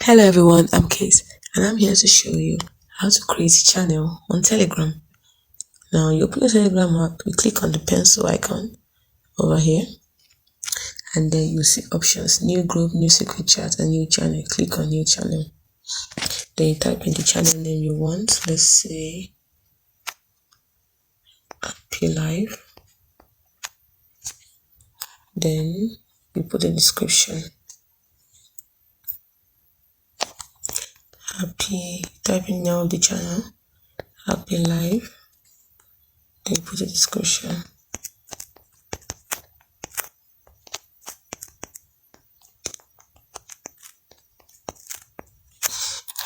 Hello everyone, I'm Kate and I'm here to show you how to create a channel on Telegram. Now you open your Telegram app, you click on the pencil icon over here and then you see options, new group, new secret chat and new channel. Click on new channel. Then you type in the channel name you want. Let's say Happy Life. Then you put a description. Type in the name of the channel, Happy Life. Then you put a description.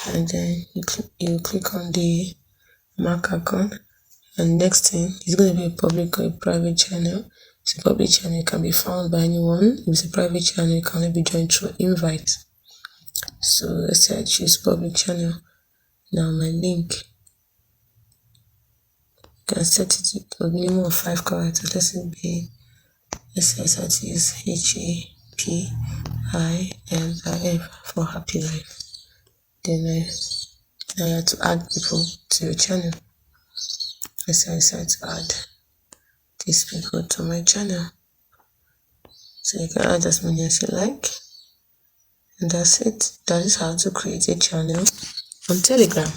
And then you click on the mark icon, and next thing is going to be a public or a private channel. It's a public channel, it can be found by anyone. If it's a private channel, it can only be joined through invite. So let's say I choose public channel. Now my link, you can set it to a minimum of 5 characters. Let's say I start to use HAPILIF for Happy Life. Then now you have to add people to your channel. Let's say I decide to add these people to my channel. So you can add as many as you like. And that's it. That is how to create a channel on Telegram.